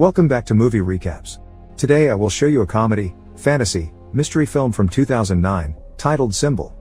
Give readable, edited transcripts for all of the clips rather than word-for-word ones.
Welcome back to Movie Recaps. Today I will show you a comedy, fantasy, mystery film from 2009, titled Symbol.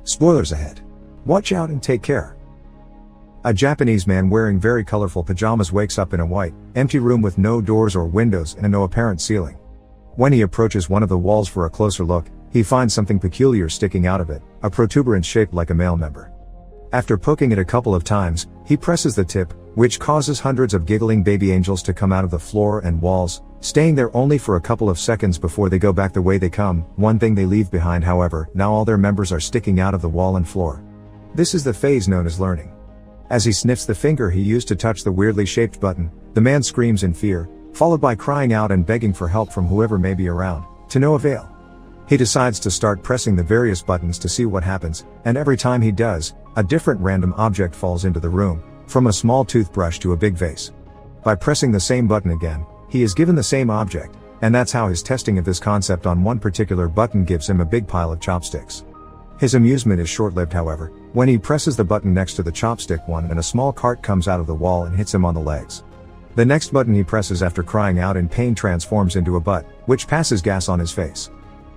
Spoilers ahead. Watch out and take care. A Japanese man wearing very colorful pajamas wakes up in a white, empty room with no doors or windows and no apparent ceiling. When he approaches one of the walls for a closer look, he finds something peculiar sticking out of it, a protuberance shaped like a male member. After poking it a couple of times, he presses the tip, which causes hundreds of giggling baby angels to come out of the floor and walls, staying there only for a couple of seconds before they go back the way they come. One thing they leave behind, however, now all their members are sticking out of the wall and floor. This is the phase known as learning. As he sniffs the finger he used to touch the weirdly shaped button, the man screams in fear, followed by crying out and begging for help from whoever may be around, to no avail. He decides to start pressing the various buttons to see what happens, and every time he does, a different random object falls into the room, from a small toothbrush to a big vase. By pressing the same button again, he is given the same object, and that's how his testing of this concept on one particular button gives him a big pile of chopsticks. His amusement is short-lived, however, when he presses the button next to the chopstick one and a small cart comes out of the wall and hits him on the legs. The next button he presses after crying out in pain transforms into a butt, which passes gas on his face.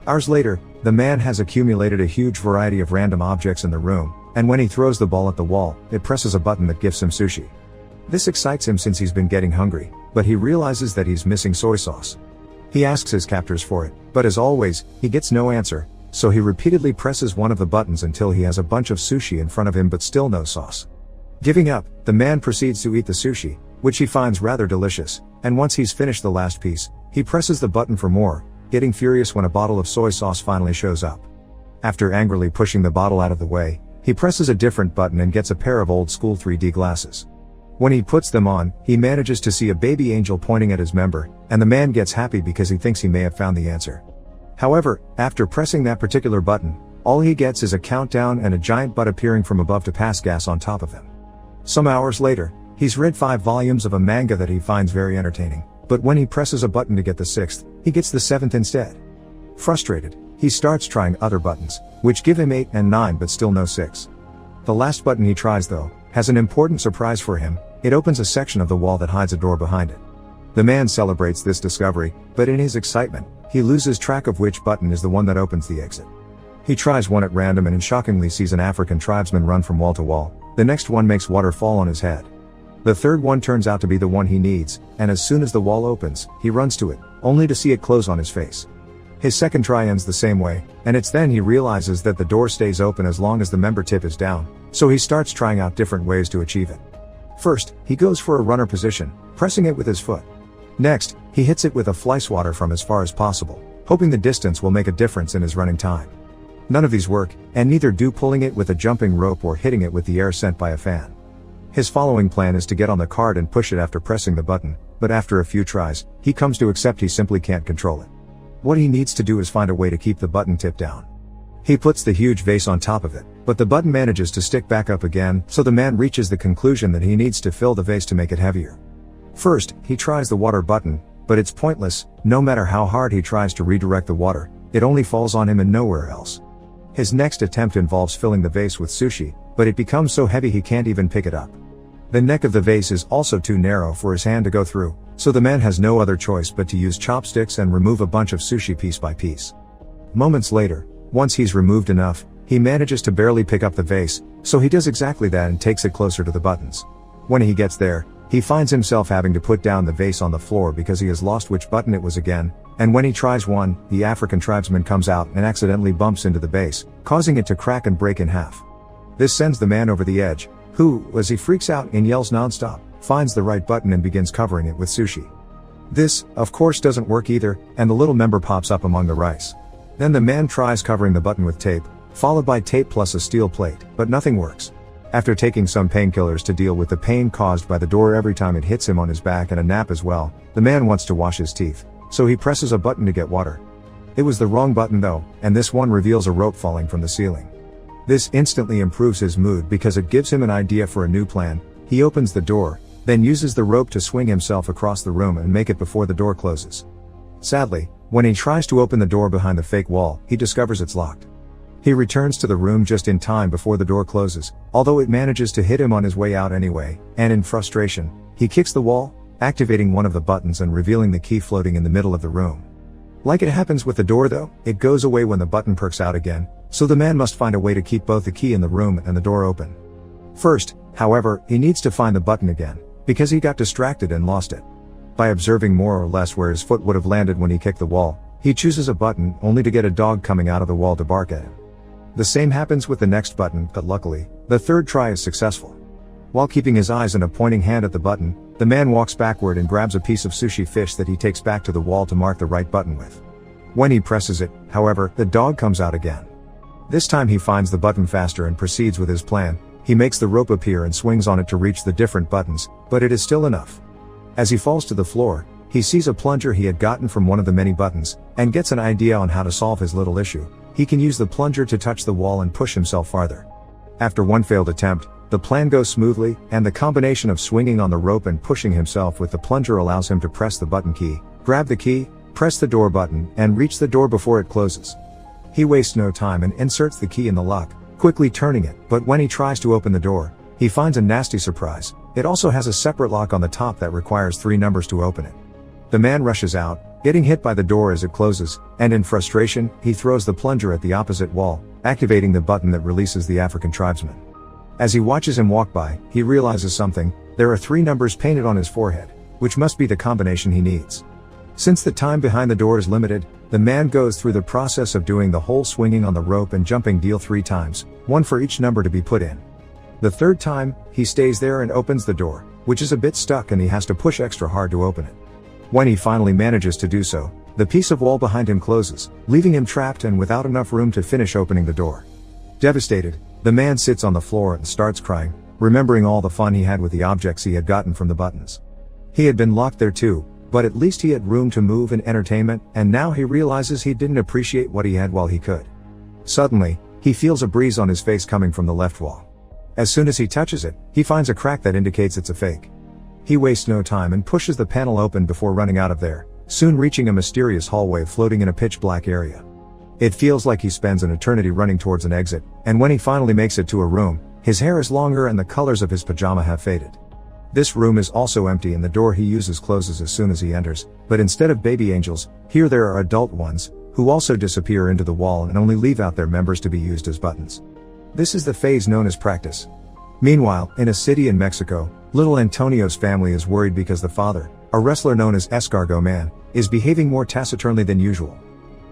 Hours later, the man has accumulated a huge variety of random objects in the room, and when he throws the ball at the wall, it presses a button that gives him sushi. This excites him since he's been getting hungry, but he realizes that he's missing soy sauce. He asks his captors for it, but as always, he gets no answer, so he repeatedly presses one of the buttons until he has a bunch of sushi in front of him but still no sauce. Giving up, the man proceeds to eat the sushi, which he finds rather delicious, and once he's finished the last piece, he presses the button for more, getting furious when a bottle of soy sauce finally shows up. After angrily pushing the bottle out of the way, he presses a different button and gets a pair of old school 3D glasses. When he puts them on, he manages to see a baby angel pointing at his member, and the man gets happy because he thinks he may have found the answer. However, after pressing that particular button, all he gets is a countdown and a giant butt appearing from above to pass gas on top of him. Some hours later, he's read 5 volumes of a manga that he finds very entertaining, but when he presses a button to get the 6th, he gets the 7th instead. Frustrated, he starts trying other buttons, which give him 8 and 9 but still no 6. The last button he tries, though, has an important surprise for him. It opens a section of the wall that hides a door behind it. The man celebrates this discovery, but in his excitement, he loses track of which button is the one that opens the exit. He tries one at random and shockingly sees an African tribesman run from wall to wall. The next one makes water fall on his head. The third one turns out to be the one he needs, and as soon as the wall opens, he runs to it, only to see it close on his face. His second try ends the same way, and it's then he realizes that the door stays open as long as the member tip is down, so he starts trying out different ways to achieve it. First, he goes for a runner position, pressing it with his foot. Next, he hits it with a fly swatter from as far as possible, hoping the distance will make a difference in his running time. None of these work, and neither do pulling it with a jumping rope or hitting it with the air sent by a fan. His following plan is to get on the cart and push it after pressing the button, but after a few tries, he comes to accept he simply can't control it. What he needs to do is find a way to keep the button tip down. He puts the huge vase on top of it, but the button manages to stick back up again, so the man reaches the conclusion that he needs to fill the vase to make it heavier. First, he tries the water button, but it's pointless. No matter how hard he tries to redirect the water, it only falls on him and nowhere else. His next attempt involves filling the vase with sushi, but it becomes so heavy he can't even pick it up. The neck of the vase is also too narrow for his hand to go through, so the man has no other choice but to use chopsticks and remove a bunch of sushi piece by piece. Moments later, once he's removed enough, he manages to barely pick up the vase, so he does exactly that and takes it closer to the buttons. When he gets there, he finds himself having to put down the vase on the floor because he has lost which button it was again, and when he tries one, the African tribesman comes out and accidentally bumps into the base, causing it to crack and break in half. This sends the man over the edge, who, as he freaks out and yells nonstop, finds the right button and begins covering it with sushi. This, of course, doesn't work either, and the little member pops up among the rice. Then the man tries covering the button with tape, followed by tape plus a steel plate, but nothing works. After taking some painkillers to deal with the pain caused by the door every time it hits him on his back and a nap as well, the man wants to wash his teeth, so he presses a button to get water. It was the wrong button though, and this one reveals a rope falling from the ceiling. This instantly improves his mood because it gives him an idea for a new plan. He opens the door, then uses the rope to swing himself across the room and make it before the door closes. Sadly, when he tries to open the door behind the fake wall, he discovers it's locked. He returns to the room just in time before the door closes, although it manages to hit him on his way out anyway, and in frustration, he kicks the wall. activating one of the buttons and revealing the key floating in the middle of the room. Like it happens with the door though, it goes away when the button perks out again, so the man must find a way to keep both the key in the room and the door open. First, however, he needs to find the button again, because he got distracted and lost it. By observing more or less where his foot would have landed when he kicked the wall, he chooses a button only to get a dog coming out of the wall to bark at him. The same happens with the next button, but luckily, the third try is successful. While keeping his eyes and a pointing hand at the button, the man walks backward and grabs a piece of sushi fish that he takes back to the wall to mark the right button with. When he presses it, however, the dog comes out again. This time he finds the button faster and proceeds with his plan. He makes the rope appear and swings on it to reach the different buttons, but it is still enough. As he falls to the floor, he sees a plunger he had gotten from one of the many buttons, and gets an idea on how to solve his little issue. He can use the plunger to touch the wall and push himself farther. After one failed attempt, the plan goes smoothly, and the combination of swinging on the rope and pushing himself with the plunger allows him to press the button key, grab the key, press the door button, and reach the door before it closes. He wastes no time and inserts the key in the lock, quickly turning it, but when he tries to open the door, he finds a nasty surprise. It also has a separate lock on the top that requires 3 numbers to open it. The man rushes out, getting hit by the door as it closes, and in frustration, he throws the plunger at the opposite wall, activating the button that releases the African tribesman. As he watches him walk by, he realizes something. There are 3 numbers painted on his forehead, which must be the combination he needs. Since the time behind the door is limited, the man goes through the process of doing the whole swinging on the rope and jumping deal 3 times, 1 for each number to be put in. The 3rd time, he stays there and opens the door, which is a bit stuck and he has to push extra hard to open it. When he finally manages to do so, the piece of wall behind him closes, leaving him trapped and without enough room to finish opening the door. Devastated, the man sits on the floor and starts crying, remembering all the fun he had with the objects he had gotten from the buttons. He had been locked there too, but at least he had room to move and entertainment, and now he realizes he didn't appreciate what he had while he could. Suddenly, he feels a breeze on his face coming from the left wall. As soon as he touches it, he finds a crack that indicates it's a fake. He wastes no time and pushes the panel open before running out of there, soon reaching a mysterious hallway floating in a pitch black area. It feels like he spends an eternity running towards an exit, and when he finally makes it to a room, his hair is longer and the colors of his pajama have faded. This room is also empty and the door he uses closes as soon as he enters, but instead of baby angels, here there are adult ones, who also disappear into the wall and only leave out their members to be used as buttons. This is the phase known as practice. Meanwhile, in a city in Mexico, little Antonio's family is worried because the father, a wrestler known as Escargot Man, is behaving more taciturnly than usual.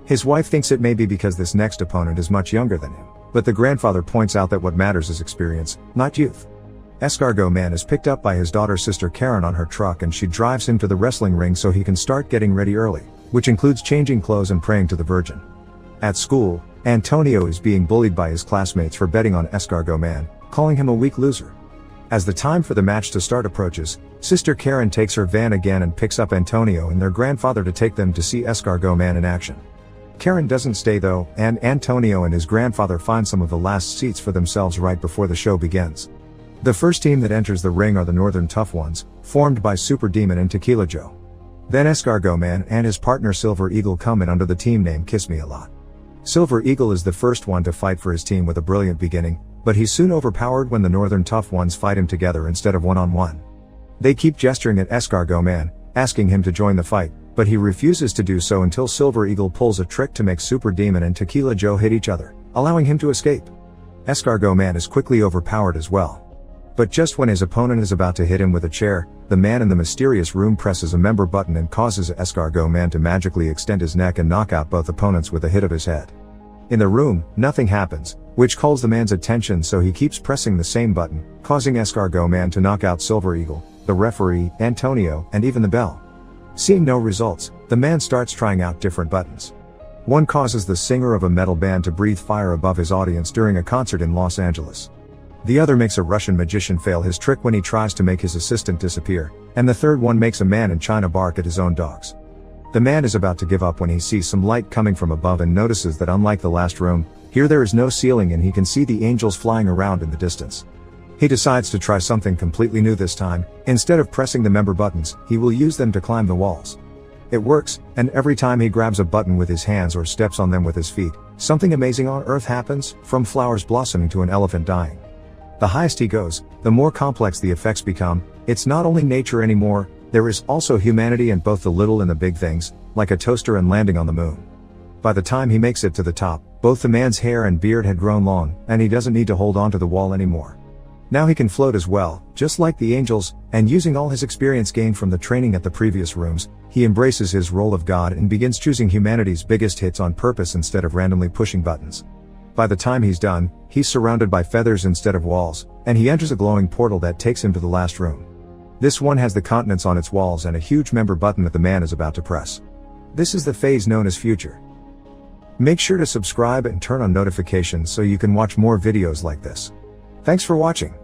His wife thinks it may be because this next opponent is much younger than him, but the grandfather points out that what matters is experience, not youth. Escargot Man is picked up by his daughter's sister Karen on her truck and she drives him to the wrestling ring so he can start getting ready early, which includes changing clothes and praying to the Virgin. At school, Antonio is being bullied by his classmates for betting on Escargot Man, calling him a weak loser. As the time for the match to start approaches, Sister Karen takes her van again and picks up Antonio and their grandfather to take them to see Escargot Man in action. Karen doesn't stay though, and Antonio and his grandfather find some of the last seats for themselves right before the show begins. The first team that enters the ring are the Northern Tough Ones, formed by Super Demon and Tequila Joe. Then Escargot Man and his partner Silver Eagle come in under the team name Kiss Me A Lot. Silver Eagle is the first one to fight for his team with a brilliant beginning, but he's soon overpowered when the Northern Tough Ones fight him together instead of one-on-one. They keep gesturing at Escargot Man, asking him to join the fight, but he refuses to do so until Silver Eagle pulls a trick to make Super Demon and Tequila Joe hit each other, allowing him to escape. Escargot Man is quickly overpowered as well. But just when his opponent is about to hit him with a chair, the man in the mysterious room presses a member button and causes Escargot Man to magically extend his neck and knock out both opponents with a hit of his head. In the room, nothing happens, which calls the man's attention, so he keeps pressing the same button, causing Escargot Man to knock out Silver Eagle, the referee, Antonio, and even the bell. Seeing no results, the man starts trying out different buttons. One causes the singer of a metal band to breathe fire above his audience during a concert in Los Angeles. The other makes a Russian magician fail his trick when he tries to make his assistant disappear, and the third one makes a man in China bark at his own dogs. The man is about to give up when he sees some light coming from above and notices that unlike the last room, here there is no ceiling and he can see the angels flying around in the distance. He decides to try something completely new this time. Instead of pressing the member buttons, he will use them to climb the walls. It works, and every time he grabs a button with his hands or steps on them with his feet, something amazing on earth happens, from flowers blossoming to an elephant dying. The highest he goes, the more complex the effects become. It's not only nature anymore, There is also humanity in both the little and the big things, like a toaster and landing on the moon. By the time he makes it to the top, both the man's hair and beard had grown long, and he doesn't need to hold on to the wall anymore. Now he can float as well, just like the angels, and using all his experience gained from the training at the previous rooms, he embraces his role of God and begins choosing humanity's biggest hits on purpose instead of randomly pushing buttons. By the time he's done, he's surrounded by feathers instead of walls, and he enters a glowing portal that takes him to the last room. This one has the continents on its walls and a huge member button that the man is about to press. This is the phase known as future. Make sure to subscribe and turn on notifications so you can watch more videos like this. Thanks for watching.